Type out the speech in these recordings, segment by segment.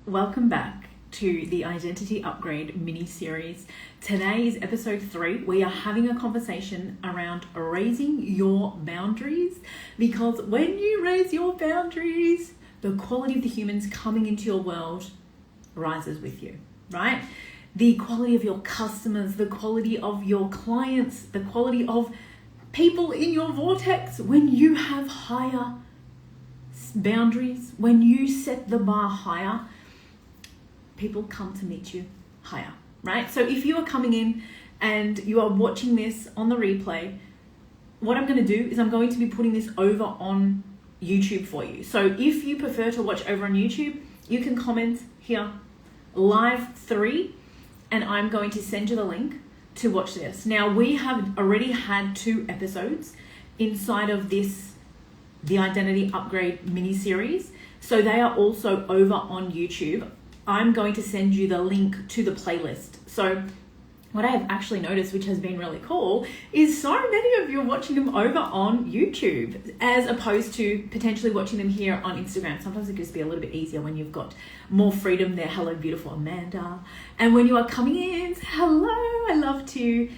Welcome back to the Identity Upgrade mini-series. Today is episode 3. We are having a conversation around raising your boundaries, because when you raise your boundaries, the quality of the humans coming into your world rises with you, right? The quality of your customers, the quality of your clients, the quality of people in your vortex. When you have higher boundaries, when you set the bar higher, people come to meet you higher, right? So if you are coming in and you are watching this on the replay, what I'm going to do is I'm going to be putting this over on YouTube for you. So if you prefer to watch over on YouTube, you can comment here, LIVE3, and I'm going to send you the link to watch this. Now, we have already had 2 episodes inside of this, the Identity Upgrade mini-series. So they are also over on YouTube. I'm going to send you the link to the playlist. So what I have actually noticed, which has been really cool, is so many of you are watching them over on YouTube as opposed to potentially watching them here on Instagram. Sometimes it can just be a little bit easier when you've got more freedom there. Hello, beautiful Amanda. And when you are coming in, hello, I love to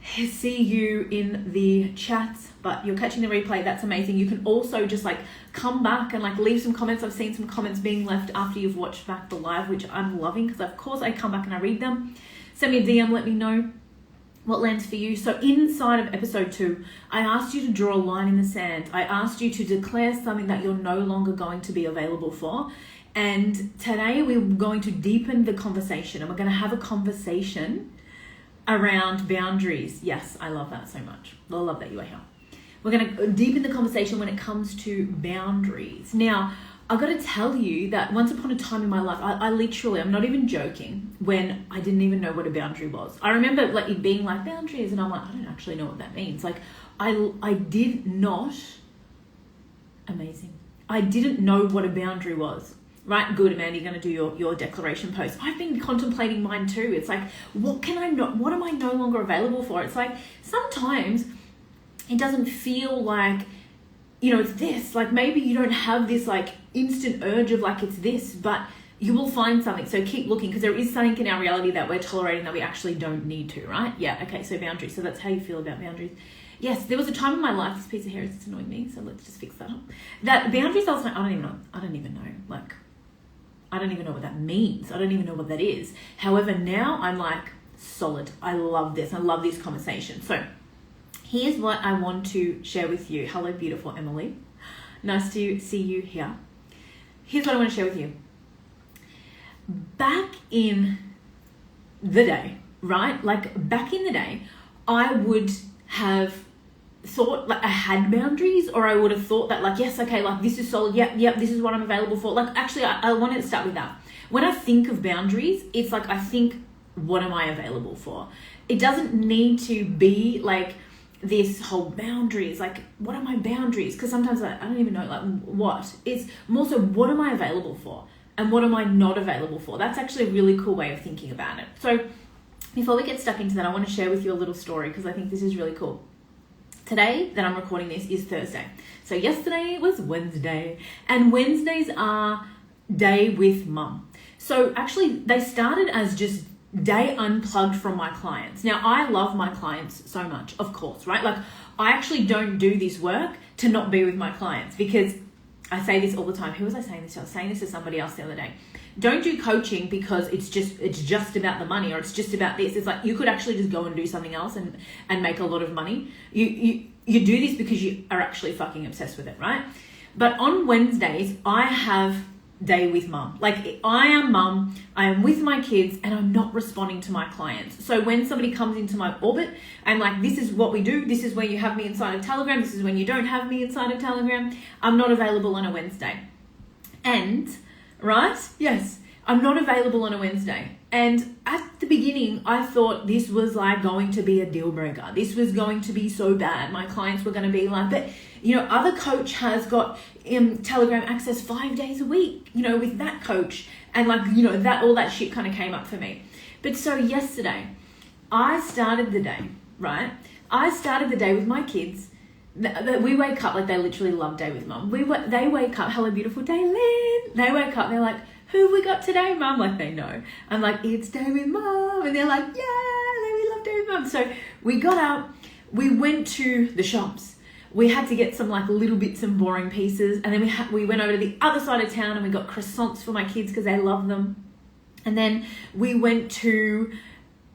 see you in the chat, but you're catching the replay. That's amazing. You can also just come back and leave some comments. I've seen some comments being left after you've watched back the live, which I'm loving, because of course I come back and I read them. Send me a DM, let me know what lands for you. So inside of episode 2, I asked you to draw a line in the sand. I asked you to declare something that you're no longer going to be available for. And today we're going to deepen the conversation, and we're going to have a conversation around boundaries. Yes, I love that so much. I love that you are here. We're going to deepen the conversation when it comes to boundaries. Now, I've got to tell you that once upon a time in my life, I literally, I'm not even joking, when I didn't even know what a boundary was. I remember it being boundaries, and I'm I don't actually know what that means. I did not, amazing. I didn't know what a boundary was. Right, good, Amanda, you're going to do your declaration post. I've been contemplating mine too. It's what am I no longer available for? It's sometimes it doesn't feel it's this. Maybe you don't have this instant urge of it's this, but you will find something. So keep looking, because there is something in our reality that we're tolerating that we actually don't need to, right? Yeah, okay, so boundaries. So that's how you feel about boundaries. Yes, there was a time in my life, this piece of hair is annoying me, so let's just fix that up. That boundaries, I was I don't even know. I don't even know what that means. I don't even know what that is. However, now I'm solid. I love this. I love this conversation. So here's what I want to share with you. Hello, beautiful Emily. Nice to see you here. Here's what I want to share with you. Back in the day, right? Back in the day, I would have thought I had boundaries, or I would have thought that yes, okay, this is solid. Yep, this is what I'm available for. Actually, I wanted to start with that. When I think of boundaries, it's I think, what am I available for? It doesn't need to be this whole boundaries. What are my boundaries? Because sometimes I don't even know what. It's more so, what am I available for? And what am I not available for? That's actually a really cool way of thinking about it. So before we get stuck into that, I want to share with you a little story, because I think this is really cool. Today that I'm recording this is Thursday. So yesterday was Wednesday, and Wednesdays are day with mum. So actually they started as just day unplugged from my clients. Now, I love my clients so much, of course, right? I actually don't do this work to not be with my clients, because I say this all the time. Who was I saying this to? I was saying this to somebody else the other day. Don't do coaching because it's just about the money, or it's just about this. It's you could actually just go and do something else and make a lot of money. You do this because you are actually fucking obsessed with it, right? But on Wednesdays, I have day with mum. I am mum, I am with my kids, and I'm not responding to my clients. So when somebody comes into my orbit, I'm this is what we do. This is when you have me inside of Telegram. This is when you don't have me inside of Telegram. I'm not available on a Wednesday. And right? Yes, I'm not available on a Wednesday. And at the beginning, I thought this was going to be a deal breaker. This was going to be so bad. My clients were going to be but other coach has got Telegram access 5 days a week, with that coach. And that all that shit kind of came up for me. But so yesterday, I started the day, right? I started the day with my kids. We wake up, they literally love day with mum. They wake up, hello beautiful Daylin. They wake up, they're who have we got today, Mum? Like, they know. I'm like, it's Day with Mum. And they're like, yeah, we love Day with Mum. So we got out, we went to the shops. We had to get some like little bits and boring pieces. And then we went over to the other side of town and we got croissants for my kids because they love them. And then we went to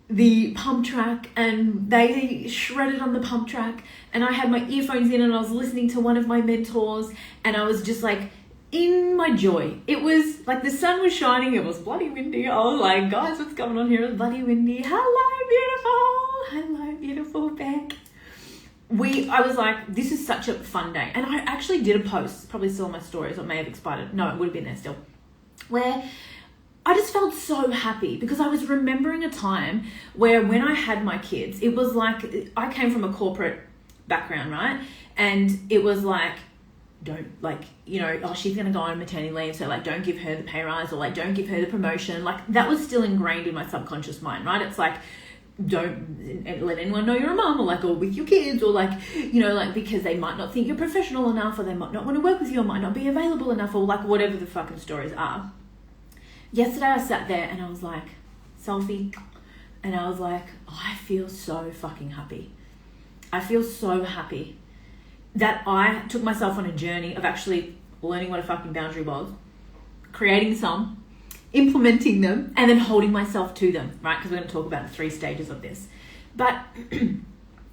the pump track and they shredded on the pump track. And I had my earphones in and I was listening to one of my mentors and I was just like in my joy. It was like the sun was shining. It was bloody windy. I was like, guys, what's going on here? It's bloody windy. Hello, beautiful Beck. I was like, this is such a fun day. And I actually did a post, probably still on my stories, or it may have expired. No, it would have been there still, where I just felt so happy because I was remembering a time where when I had my kids, it was like, I came from a corporate background, right? And it was like, don't like, you know, oh, she's going to go on maternity leave. So like, don't give her the pay rise or like, don't give her the promotion. Like that was still ingrained in my subconscious mind, right? It's like, don't let anyone know you're a mom or like, or with your kids or like, you know, like, because they might not think you're professional enough or they might not want to work with you or might not be available enough or like whatever the fucking stories are. Yesterday I sat there and I was like, selfie, and I was like, oh, I feel so fucking happy. I feel so happy that I took myself on a journey of actually learning what a fucking boundary was, creating some, implementing them, and then holding myself to them, right? Because we're going to talk about the 3 stages of this. But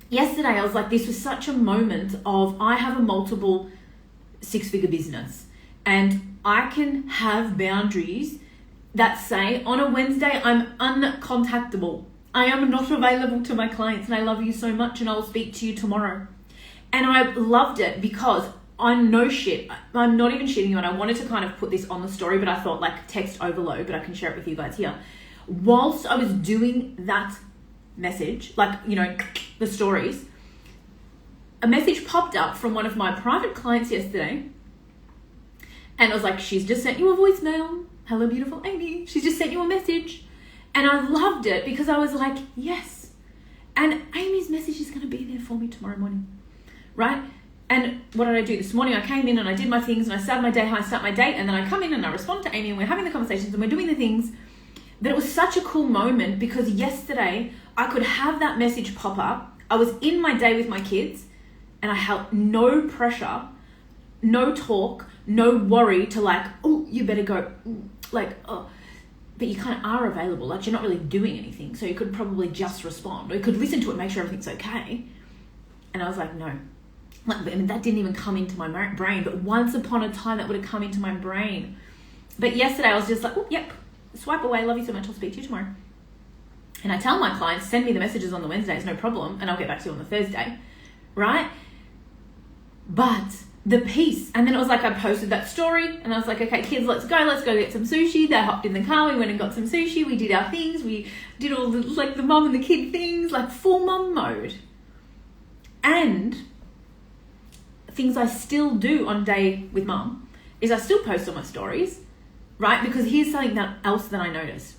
yesterday I was like, this was such a moment of, I have a multiple 6-figure business and I can have boundaries that say on a Wednesday, I'm uncontactable. I am not available to my clients and I love you so much and I'll speak to you tomorrow. And I loved it because I'm no shit. I'm not even shitting you. And I wanted to kind of put this on the story, but I thought like text overload, but I can share it with you guys here. Whilst I was doing that message, like, you know, the stories, a message popped up from one of my private clients yesterday. And I was like, she's just sent you a voicemail. Hello, beautiful Amy. She's just sent you a message. And I loved it because I was like, yes. And Amy's message is going to be there for me tomorrow morning, right? And what did I do this morning? I came in and I did my things and I started my day how I start my day. And then I come in and I respond to Amy and we're having the conversations and we're doing the things. But it was such a cool moment because yesterday I could have that message pop up. I was in my day with my kids and I had no pressure, no talk, no worry to like, oh, you better go, like, oh. But you kind of are available. Like you're not really doing anything. So you could probably just respond or you could listen to it and make sure everything's okay. And I was like, no. Like, I mean, that didn't even come into my brain, but once upon a time that would have come into my brain. But yesterday I was just like, oh, yep, swipe away. Love you so much. I'll speak to you tomorrow. And I tell my clients, send me the messages on the Wednesdays, no problem. And I'll get back to you on the Thursday. Right? But the piece, and then it was like, I posted that story and I was like, okay, kids, let's go get some sushi. They hopped in the car. We went and got some sushi. We did our things. We did all the, like the mom and the kid things, like full mom mode. And things I still do on Day with Mum is I still post on my stories, right? Because here's something else that I notice.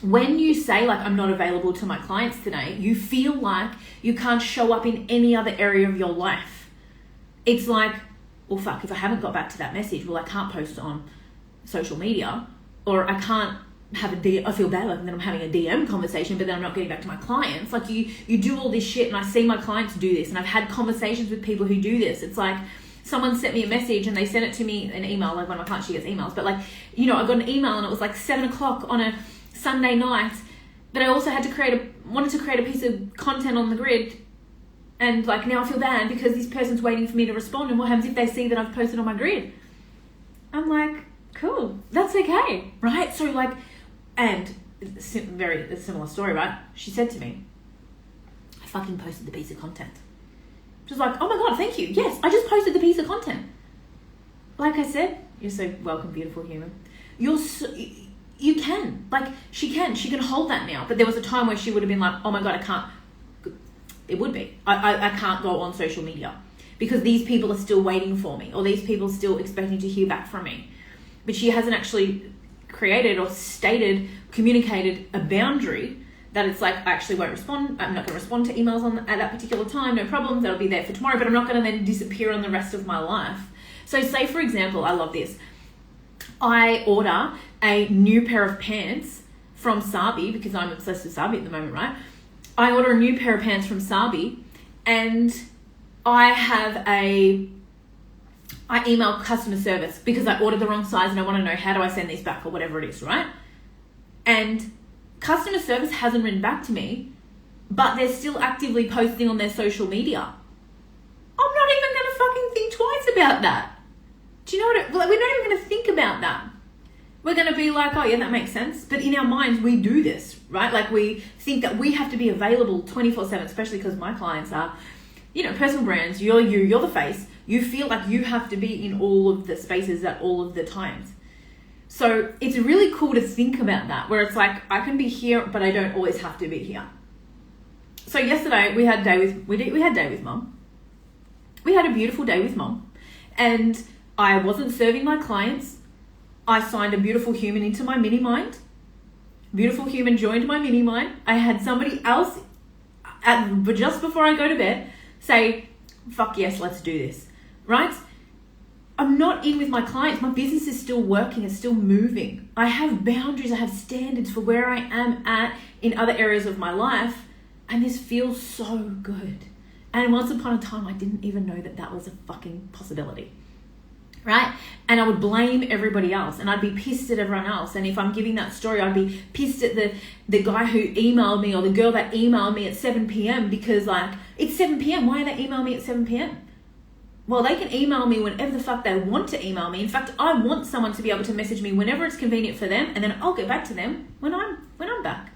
When you say like, I'm not available to my clients today, you feel like you can't show up in any other area of your life. It's like, well, fuck, if I haven't got back to that message, well, I can't post on social media or I can't have I feel bad like then I'm having a DM conversation, but then I'm not getting back to my clients. Like you do all this shit and I see my clients do this and I've had conversations with people who do this. It's like someone sent me a message and they sent it to me an email, like one of my clients, she gets emails, but like, you know, I got an email and it was like 7:00 on a Sunday night, but I also had to wanted to create a piece of content on the grid. And like, now I feel bad because this person's waiting for me to respond. And what happens if they see that I've posted on my grid? I'm like, cool, that's okay, right? So like, and very similar story, right? She said to me, I fucking posted the piece of content. She was like, oh my God, thank you. Yes, I just posted the piece of content. Like I said, you're so welcome, beautiful human. You can, like, she can hold that now. But there was a time where she would have been like, oh my God, I can't. It would be. I can't go on social media because these people are still waiting for me or these people are still expecting to hear back from me. But she hasn't actually created or communicated a boundary that it's like, I actually won't respond. I'm not going to respond to emails at that particular time. No problems. That'll be there for tomorrow, but I'm not going to then disappear on the rest of my life. So say, for example, I love this. I order a new pair of pants from Sabi, because I'm obsessed with Sabi at the moment, right? I order a new pair of pants from Sabi, and I email customer service because I ordered the wrong size and I want to know, how do I send these back, or whatever it is, right? And customer service hasn't written back to me, but they're still actively posting on their social media. I'm not even going to fucking think twice about that. Do you know what? We're not even going to think about that. We're going to be like, oh yeah, that makes sense. But in our minds, we do this, right? Like, we think that we have to be available 24/7, especially because my clients are, personal brands. You're the face. You feel like you have to be in all of the spaces at all of the times. So it's really cool to think about that, where it's like, I can be here, but I don't always have to be here. So yesterday we had day with mum. We had a beautiful day with mum, and I wasn't serving my clients. I signed a beautiful human into my Minimind. Beautiful human joined my Minimind. I had somebody else just before I go to bed say, fuck yes, let's do this, right? I'm not in with my clients. My business is still working. It's still moving. I have boundaries. I have standards for where I am at in other areas of my life. And this feels so good. And once upon a time, I didn't even know that was a fucking possibility, right? And I would blame everybody else, and I'd be pissed at everyone else. And if I'm giving that story, I'd be pissed at the guy who emailed me, or the girl that emailed me at 7 p.m. because, like, it's 7 p.m. Why are they emailing me at 7 p.m.? Well, they can email me whenever the fuck they want to email me. In fact, I want someone to be able to message me whenever it's convenient for them, and then I'll get back to them when I'm back.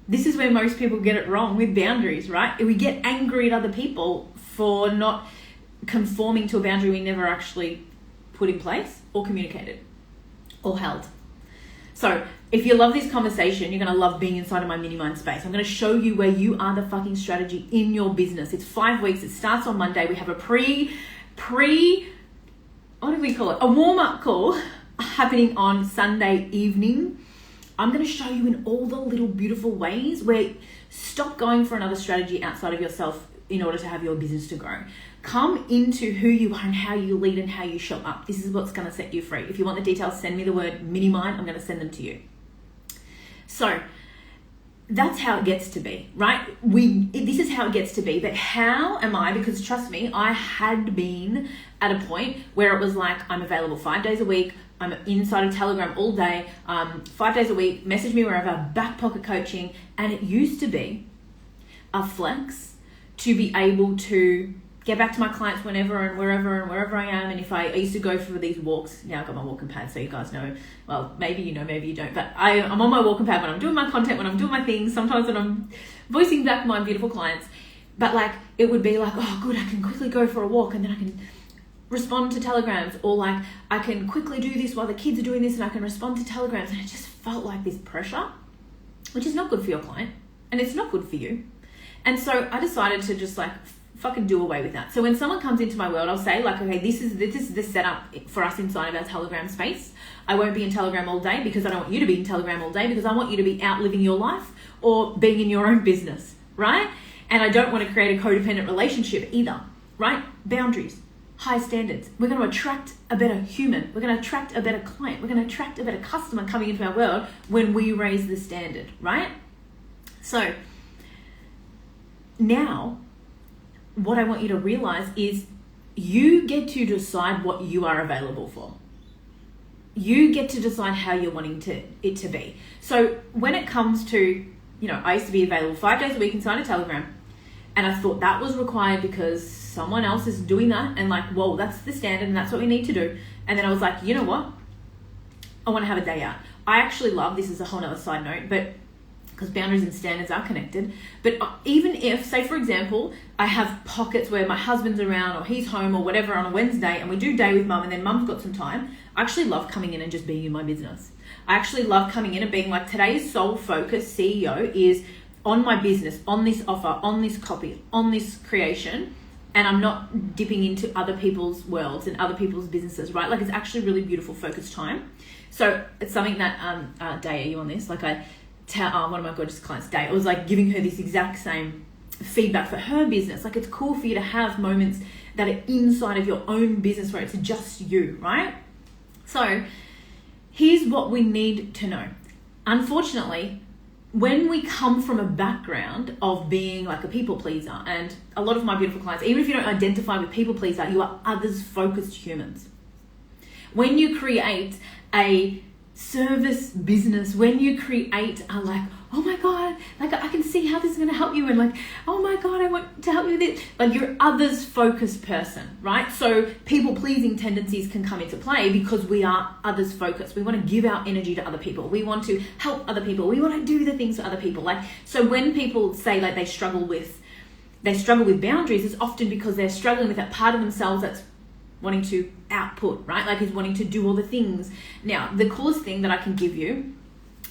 This is where most people get it wrong with boundaries, right? We get angry at other people for not conforming to a boundary we never actually put in place or communicated or held. So if you love this conversation, you're going to love being inside of my Minimind space. I'm going to show you where you are the fucking strategy in your business. It's 5 weeks. It starts on Monday. We have a what do we call it? A warm-up call happening on Sunday evening. I'm going to show you in all the little beautiful ways where stop going for another strategy outside of yourself in order to have your business to grow. Come into who you are and how you lead and how you show up. This is what's going to set you free. If you want the details, send me the word Minimind. I'm going to send them to you. So that's how it gets to be, right? This is how it gets to be. But how am I? Because trust me, I had been at a point where it was like, I'm available 5 days a week. I'm inside of Telegram all day, 5 days a week, message me wherever, back pocket coaching. And it used to be a flex to be able to get back to my clients whenever and wherever I am. And if I used to go for these walks, now I've got my walking pad, so you guys know, well, maybe you know, maybe you don't, but I'm on my walking pad when I'm doing my content, when I'm doing my things, sometimes when I'm voicing back my beautiful clients. But like, it would be like, oh good, I can quickly go for a walk and then I can respond to telegrams, or like I can quickly do this while the kids are doing this and I can respond to telegrams. And it just felt like this pressure, which is not good for your client and it's not good for you. And so I decided to just like fucking do away with that. So when someone comes into my world, I'll say like, okay, this is the setup for us inside of our Telegram space. I won't be in Telegram all day because I don't want you to be in Telegram all day, because I want you to be out living your life or being in your own business, right? And I don't want to create a codependent relationship either, right? Boundaries. High standards. We're going to attract a better human. We're going to attract a better client. We're going to attract a better customer coming into our world when we raise the standard, right? So now what I want you to realize is you get to decide what you are available for. You get to decide how you're wanting it to be. So when it comes to, I used to be available 5 days a week inside a Telegram, and I thought that was required because someone else is doing that, and like, whoa, that's the standard and that's what we need to do. And then I was like, you know what? I want to have a day out. I actually love, this is a whole nother side note, but because boundaries and standards are connected. But even if, say for example, I have pockets where my husband's around or he's home or whatever on a Wednesday and we do day with mum and then mum's got some time, I actually love coming in and just being in my business. I actually love coming in and being like, today's sole focus CEO is on my business, on this offer, on this copy, on this creation. And I'm not dipping into other people's worlds and other people's businesses, right? Like, it's actually really beautiful focused time. So it's something that, Day, are you on this? Like, I tell one of my gorgeous clients, Day, I was like giving her this exact same feedback for her business. Like, it's cool for you to have moments that are inside of your own business where it's just you, right? So here's what we need to know. Unfortunately, when we come from a background of being like a people pleaser, and a lot of my beautiful clients, even if you don't identify with people pleaser, you are others focused humans. When you create a service business, when you create a like, oh my God, like I can see how this is going to help you, and like, oh my God, I want to help you with it. Like, you're others focused person, right? So people pleasing tendencies can come into play because we are others focused. We want to give our energy to other people. We want to help other people. We want to do the things for other people. Like, so when people say like they struggle with boundaries, it's often because they're struggling with that part of themselves that's wanting to output, right? Like, is wanting to do all the things. Now, the coolest thing that I can give you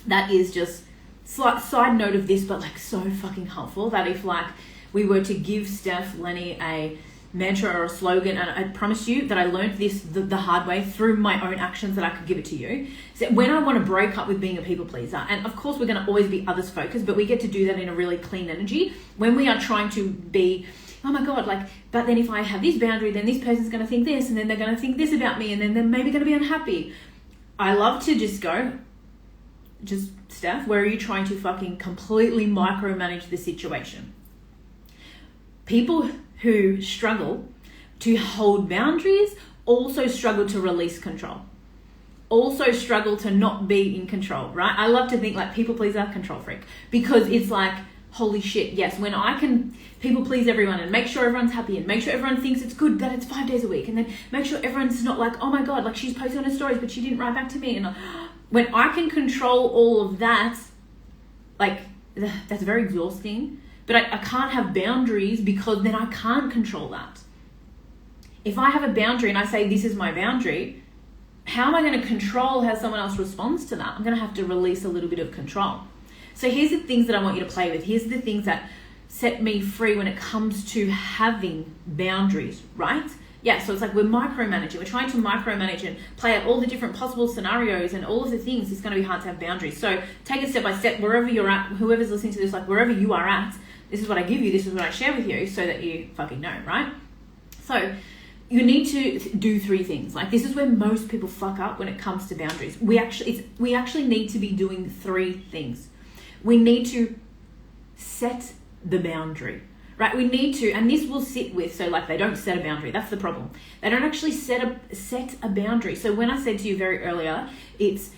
that is just side note of this, but like so fucking helpful, that if like we were to give Steph, Lenny a mantra or a slogan, and I promise you that I learned this the hard way through my own actions, that I could give it to you. So when I want to break up with being a people pleaser, and of course we're going to always be others focused, but we get to do that in a really clean energy when we are trying to be, oh my God, like, but then if I have this boundary, then this person's going to think this, and then they're going to think this about me, and then they're maybe going to be unhappy. I love to just go, Steph, where are you trying to fucking completely micromanage the situation? People who struggle to hold boundaries also struggle to release control, also struggle to not be in control, right? I love to think like people pleaser, control freak, because it's like, holy shit, yes, when I can people please everyone and make sure everyone's happy and make sure everyone thinks it's good that it's 5 days a week, and then make sure everyone's not like, oh my God, like she's posting on her stories but she didn't write back to me, and when I can control all of that, like, that's very exhausting. But I can't have boundaries because then I can't control that. If I have a boundary and I say, this is my boundary, how am I going to control how someone else responds to that? I'm going to have to release a little bit of control. So here's the things that I want you to play with. Here's the things that set me free when it comes to having boundaries, right? Yeah, so it's like we're micromanaging. We're trying to micromanage and play out all the different possible scenarios and all of the things. It's going to be hard to have boundaries. So take it step by step, wherever you're at, whoever's listening to this, like wherever you are at, this is what I give you, this is what I share with you so that you fucking know, right? So you need to do 3 things. Like, this is where most people fuck up when it comes to boundaries. We actually need to be doing 3 things. We need to set the boundary. Right, we need to, and this will sit with, so like they don't set a boundary, that's the problem. They don't actually set a boundary. So when I said to you very earlier, it's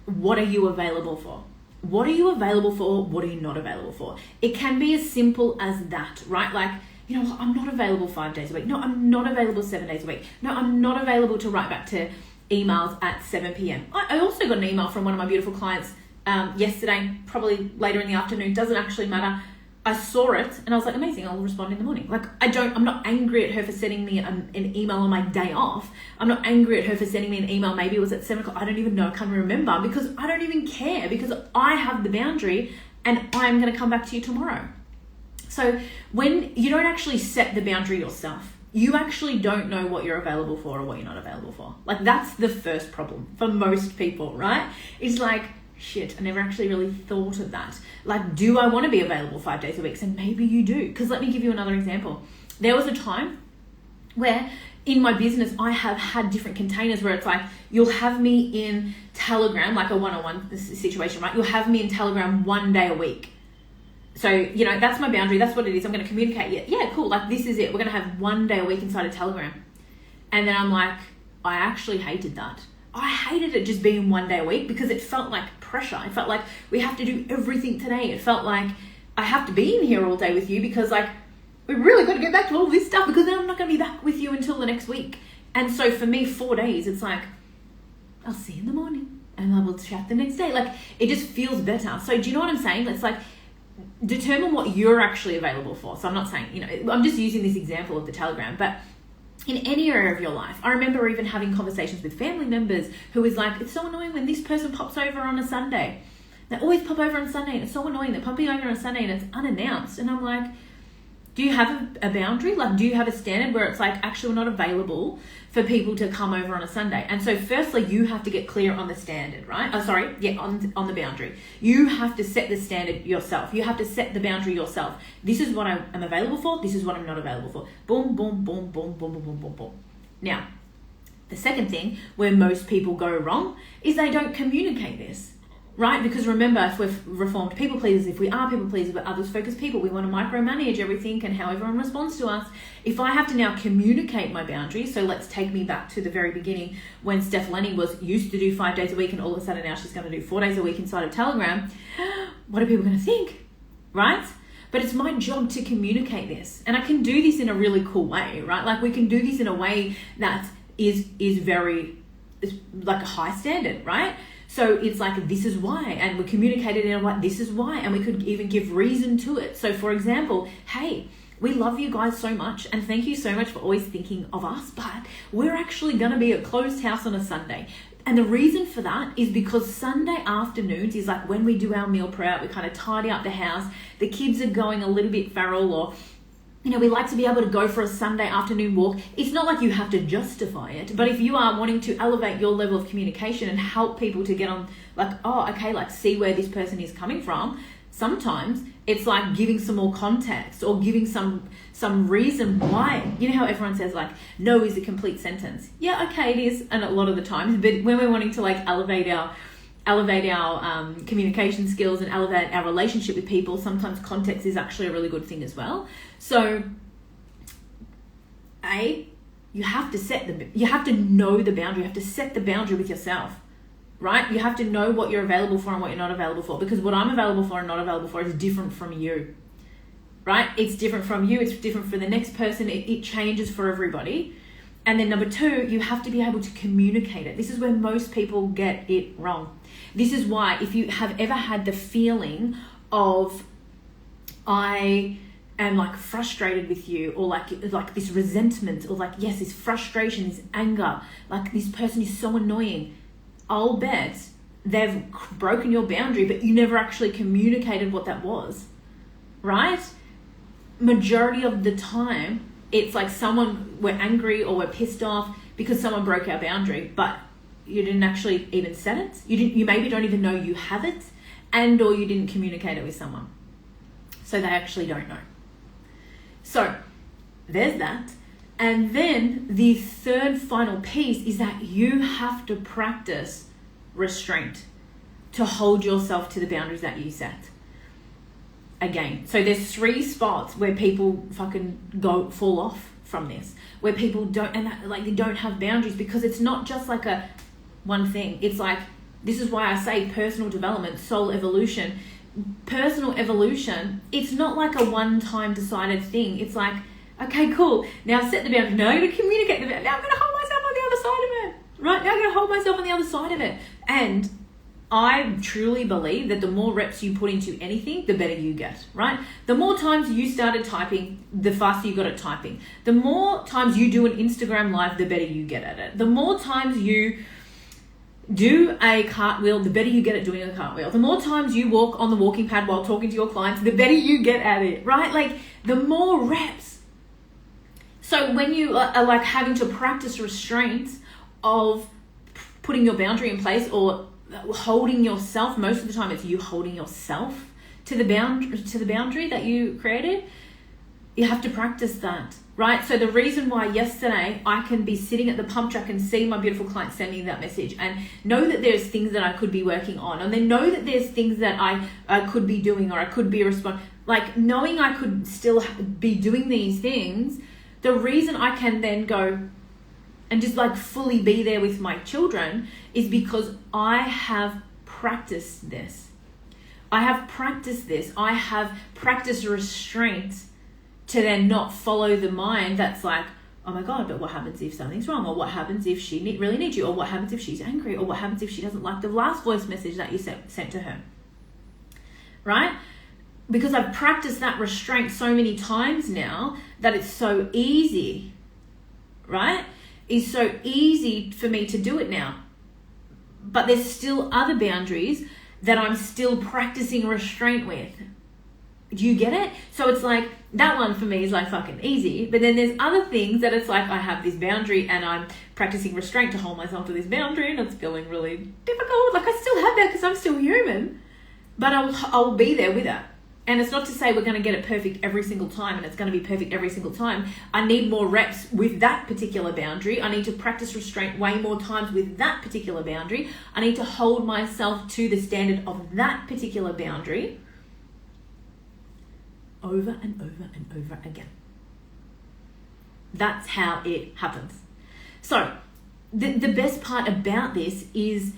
what are you available for? What are you available for? What are you not available for? It can be as simple as that, right? Like, you know, I'm not available 5 days a week. No, I'm not available 7 days a week. No, I'm not available to write back to emails at 7 p.m. I also got an email from one of my beautiful clients yesterday, probably later in the afternoon, doesn't actually matter. I saw it and I was like, amazing, I'll respond in the morning. Like, I'm not angry at her for sending me an email on my day off. I'm not angry at her for sending me an email. Maybe it was at 7 o'clock. I don't even know. I can't remember, because I don't even care, because I have the boundary and I'm going to come back to you tomorrow. So when you don't actually set the boundary yourself, you actually don't know what you're available for or what you're not available for. Like, that's the first problem for most people, right? It's like, shit, I never actually really thought of that. Like, do I want to be available 5 days a week? So maybe you do. Because let me give you another example. There was a time where in my business, I have had different containers where it's like, you'll have me in Telegram, like a one-on-one situation, right? You'll have me in Telegram 1 day a week. So, you know, that's my boundary. That's what it is. I'm going to communicate. Yeah, cool. Like, this is it. We're going to have 1 day a week inside of Telegram. And then I'm like, I actually hated that. I hated it just being 1 day a week, because it felt like pressure. It felt like we have to do everything today. It felt like I have to be in here all day with you, because like we really got to get back to all this stuff, because then I'm not going to be back with you until the next week. And so for me, 4 days, it's like, I'll see you in the morning and I will chat the next day. Like, it just feels better. So do you know what I'm saying? It's like, determine what you're actually available for. So I'm not saying, you know, I'm just using this example of the Telegram, but in any area of your life. I remember even having conversations with family members who was like, it's so annoying when this person pops over on a Sunday. They always pop over on Sunday, and it's so annoying. They're popping over on Sunday and it's unannounced. And I'm like, do you have a boundary? Like, do you have a standard where it's like, actually we're not available for people to come over on a Sunday? And so firstly, you have to get clear on the standard, right? On the boundary. You have to set the standard yourself. You have to set the boundary yourself. This is what I am available for. This is what I'm not available for. Boom, boom, boom, boom, boom, boom, boom, boom, boom. Now, The second thing where most people go wrong is they don't communicate this, right? Because remember, if we're reformed people pleasers, if we are people pleasers, but others focused people, we want to micromanage everything and how everyone responds to us. If I have to now communicate my boundaries, so let's take me back to the very beginning when Steph Lenny was used to do 5 days a week and all of a sudden now she's going to do 4 days a week inside of Telegram. What are people going to think, right? But it's my job to communicate this. And I can do this in a really cool way, right? Like we can do this in a way that is very, like a high standard, right? So it's like, this is why, and we communicate it in a way, this is why, and we could even give reason to it. So for example, hey, we love you guys so much, and thank you so much for always thinking of us, but we're actually going to be a closed house on a Sunday. And the reason for that is because Sunday afternoons is like when we do our meal prep, we kind of tidy up the house, the kids are going a little bit feral, or we like to be able to go for a Sunday afternoon walk. It's not like you have to justify it, but if you are wanting to elevate your level of communication and help people to get on, like, oh, okay, like see where this person is coming from, sometimes it's like giving some more context or giving some reason why. You know how everyone says like, no is a complete sentence. Yeah, okay, it is, and a lot of the times, but when we're wanting to like elevate our communication skills and elevate our relationship with people, sometimes context is actually a really good thing as well. So, you have to know the boundary. You have to set the boundary with yourself, right? You have to know what you're available for and what you're not available for, because what I'm available for and not available for is different from you, right? It's different from you. It's different for the next person. It changes for everybody. And then number two, you have to be able to communicate it. This is where most people get it wrong. This is why if you have ever had the feeling of, I am like frustrated with you, or like this resentment, or like, yes, this frustration, this anger, like this person is so annoying, I'll bet they've broken your boundary, but you never actually communicated what that was, right? Majority of the time, it's like we're angry or we're pissed off because someone broke our boundary, but you didn't actually even set it. You maybe don't even know you have it, and or you didn't communicate it with someone. So they actually don't know. So there's that. And then the third final piece is that you have to practice restraint to hold yourself to the boundaries that you set. Again, so there's 3 spots where people fucking fall off from this, where people don't, and that, like, they don't have boundaries, because it's not just like a one thing. It's like, this is why I say personal development, soul evolution. Personal evolution, it's not like a one-time decided thing. It's like, okay, cool, now set the boundary. Now I'm going to communicate the boundary. Now I'm going to hold myself on the other side of it. Right? Now I'm going to hold myself on the other side of it. And I truly believe that the more reps you put into anything, the better you get, right? The more times you started typing, the faster you got at typing. The more times you do an Instagram live, the better you get at it. The more times you do a cartwheel, the better you get at doing a cartwheel. The more times you walk on the walking pad while talking to your clients, the better you get at it, right? Like, the more reps. So when you are like having to practice restraints of putting your boundary in place, or holding yourself, most of the time it's you holding yourself to the boundary that you created, you have to practice that, right? So the reason why yesterday I can be sitting at the pump track and see my beautiful client sending that message, and know that there's things that I could be working on, and then know that there's things that I could be doing, or I could be like knowing I could still be doing these things. The reason I can then go and just like fully be there with my children is because I have practiced this. I have practiced this. I have practiced restraint to then not follow the mind that's like, oh my God, but what happens if something's wrong? Or what happens if she really needs you? Or what happens if she's angry? Or what happens if she doesn't like the last voice message that you sent to her? Right? Because I've practiced that restraint so many times now that it's so easy, right? It's so easy for me to do it now. But there's still other boundaries that I'm still practicing restraint with. Do you get it? So it's like, that one for me is like fucking easy. But then there's other things that it's like, I have this boundary and I'm practicing restraint to hold myself to this boundary, and it's feeling really difficult. Like, I still have that because I'm still human, but I'll be there with it. And it's not to say we're going to get it perfect every single time and it's going to be perfect every single time. I need more reps with that particular boundary. I need to practice restraint way more times with that particular boundary. I need to hold myself to the standard of that particular boundary over and over and over again. That's how it happens. So the best part about this is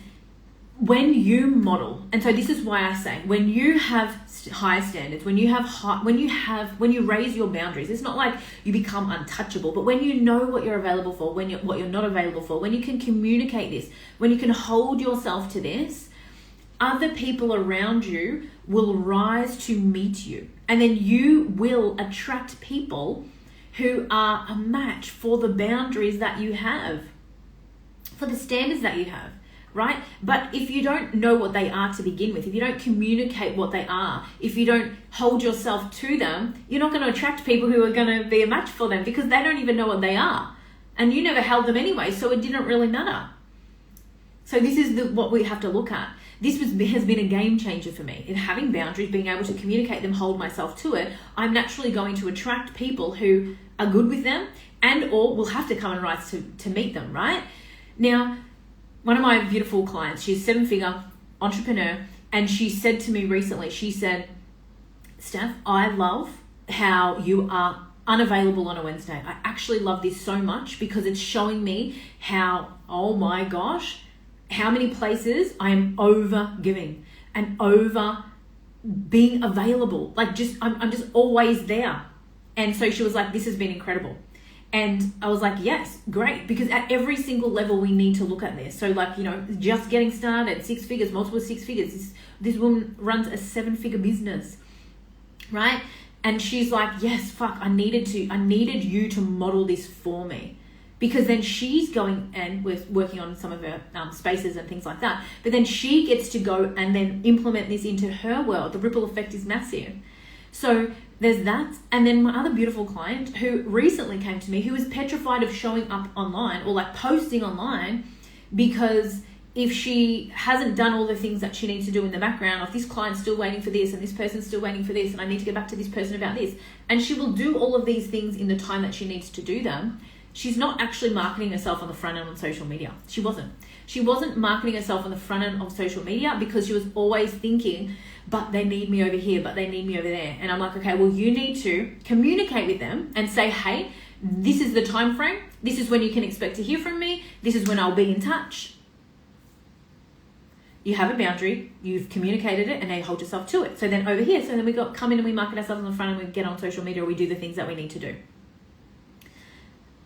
when you model, and so this is why I say, when you have higher standards, when you raise your boundaries, it's not like you become untouchable, but when you know what you're available for, what you're not available for, when you can communicate this, when you can hold yourself to this, other people around you will rise to meet you. And then you will attract people who are a match for the boundaries that you have, for the standards that you have. Right? But if you don't know what they are to begin with, if you don't communicate what they are, if you don't hold yourself to them, you're not going to attract people who are going to be a match for them because they don't even know what they are. And you never held them anyway, so it didn't really matter. So this is what we have to look at. This has been a game changer for me. In having boundaries, being able to communicate them, hold myself to it, I'm naturally going to attract people who are good with them and or will have to come and rise to meet them, right? Now, one of my beautiful clients, she's a 7-figure entrepreneur, and she said to me recently, she said, Steph, I love how you are unavailable on a Wednesday. I actually love this so much because it's showing me how, oh my gosh, how many places I am over giving and over being available. Like I'm just always there. And so she was like, this has been incredible. And I was like, yes, great. Because at every single level, we need to look at this. So like, just getting started, 6 figures, multiple 6 figures. This woman runs a 7-figure business, right? And she's like, yes, fuck, I needed you to model this for me. Because then she's going and we're working on some of her spaces and things like that. But then she gets to go and then implement this into her world. The ripple effect is massive. So there's that. And then my other beautiful client who recently came to me, who was petrified of showing up online or like posting online, because if she hasn't done all the things that she needs to do in the background, if this client's still waiting for this and this person's still waiting for this and I need to get back to this person about this, and she will do all of these things in the time that she needs to do them, she's not actually marketing herself on the front end on social media. She wasn't marketing herself on the front end of social media because she was always thinking, but they need me over here, but they need me over there. And I'm like, okay, well, you need to communicate with them and say, hey, this is the time frame. This is when you can expect to hear from me. This is when I'll be in touch. You have a boundary, you've communicated it, and then hold yourself to it. So then over here, so then we come in and we market ourselves on the front and we get on social media, or we do the things that we need to do.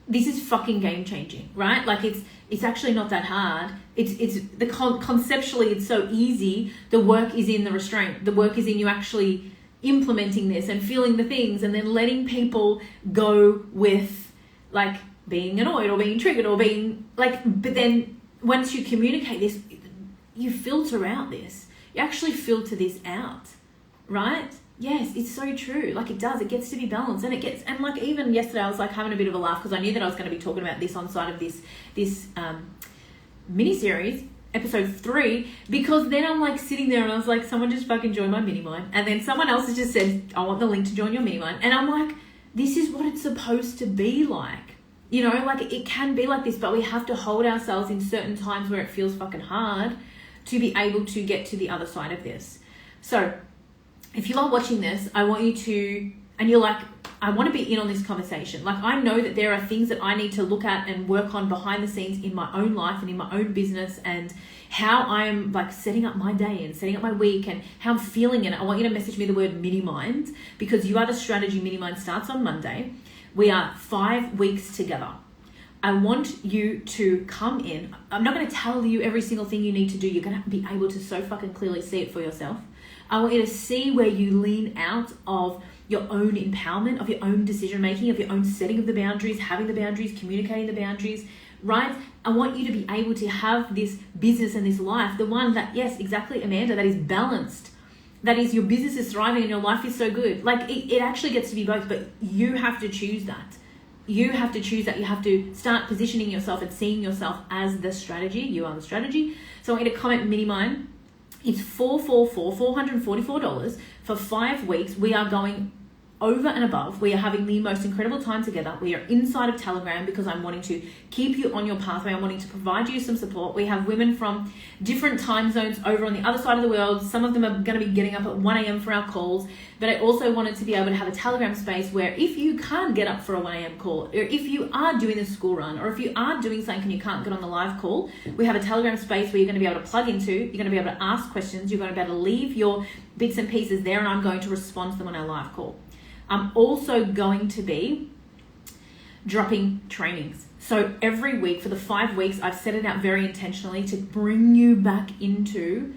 This is fucking game changing, right? Like it's actually not that hard. Conceptually it's so easy. The work is in the restraint. The work is in you actually implementing this and feeling the things, and then letting people go with like being annoyed or being triggered or being like, but then once you communicate this, you filter out this. You actually filter this out, right? Yes, it's so true. Like it does. It gets to be balanced, and like even yesterday I was like having a bit of a laugh because I knew that I was going to be talking about this on side of this mini series, episode 3, because then I'm like sitting there and I was like, someone just fucking joined my Minimind, and then someone else has just said, I want the link to join your Minimind, and I'm like, this is what it's supposed to be like. Like it can be like this, but we have to hold ourselves in certain times where it feels fucking hard to be able to get to the other side of this. So if you are watching this, I want you to, and you're like, I want to be in on this conversation. Like I know that there are things that I need to look at and work on behind the scenes in my own life and in my own business, and how I'm like setting up my day and setting up my week and how I'm feeling in it. I want you to message me the word Minimind, because You Are the Strategy Minimind starts on Monday. We are 5 weeks together. I want you to come in. I'm not going to tell you every single thing you need to do. You're going to be able to so fucking clearly see it for yourself. I want you to see where you lean out of your own empowerment, of your own decision making, of your own setting of the boundaries, having the boundaries, communicating the boundaries, right? I want you to be able to have this business and this life, the one that, yes, exactly, Amanda, that is balanced. That is, your business is thriving and your life is so good. Like it actually gets to be both, but you have to choose that. You have to choose that. You have to start positioning yourself and seeing yourself as the strategy. You are the strategy. So I want you to comment Minimind It's $444 for 5 weeks. We are going over and above. We are having the most incredible time together. We are inside of Telegram because I'm wanting to keep you on your pathway. I'm wanting to provide you some support. We have women from different time zones over on the other side of the world. Some of them are going to be getting up at 1 a.m. for our calls. But I also wanted to be able to have a Telegram space where if you can't get up for a 1 a.m. call, or if you are doing a school run, or if you are doing something and you can't get on the live call, we have a Telegram space where you're going to be able to plug into, you're going to be able to ask questions, you're going to be able to leave your bits and pieces there, and I'm going to respond to them on our live call. I'm also going to be dropping trainings. So every week for the 5 weeks, I've set it out very intentionally to bring you back into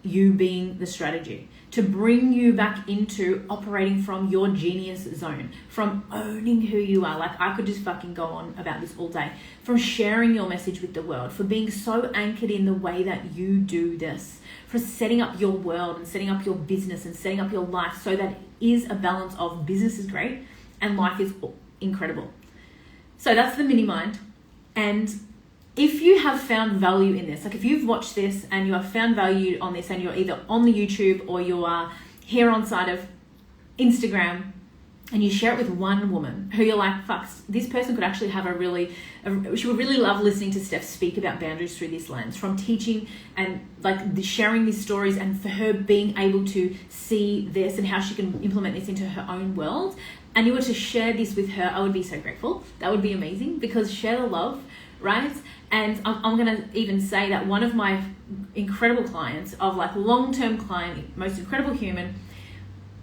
you being the strategy, to bring you back into operating from your genius zone, from owning who you are. Like, I could just fucking go on about this all day, from sharing your message with the world, for being so anchored in the way that you do this, for setting up your world and setting up your business and setting up your life so that it is a balance of business is great and life is incredible. So that's the Minimind. And if you have found value in this, like if you've watched this and you have found value on this and you're either on the YouTube or you are here on side of Instagram, and you share it with one woman who you're like, fuck, this person could actually have she would really love listening to Steph speak about boundaries through this lens, from teaching and like sharing these stories, and for her being able to see this and how she can implement this into her own world. And you were to share this with her, I would be so grateful. That would be amazing, because share the love, right? And I'm going to even say that one of my incredible clients, of like long-term client, most incredible human,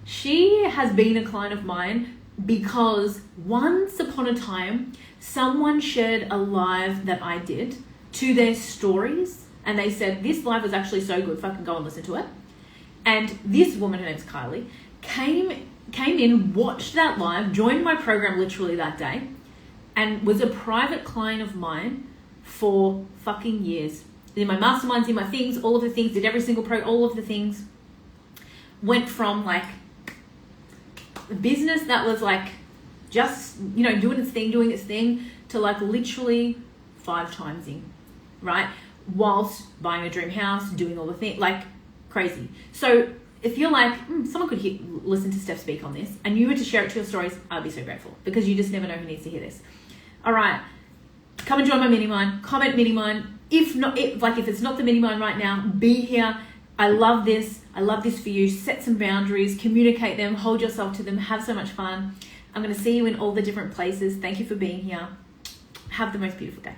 she has been a client of mine because once upon a time, someone shared a live that I did to their stories, and they said, this live was actually so good, fucking go and listen to it. And this woman, her name's Kylie, came in, watched that live, joined my program literally that day, and was a private client of mine for fucking years. In my masterminds, in my things, all of the things, did every single all of the things. Went from like a business that was like just, doing its thing to like literally 5 times in, right? Whilst buying a dream house, doing all the things, like crazy. So if you're like, someone could listen to Steph speak on this, and you were to share it to your stories, I'd be so grateful, because you just never know who needs to hear this. All right, come and join my Minimind, comment Minimind. If it's not the Minimind right now, be here. I love this for you. Set some boundaries, communicate them, hold yourself to them, have so much fun. I'm going to see you in all the different places. Thank you for being here. Have the most beautiful day.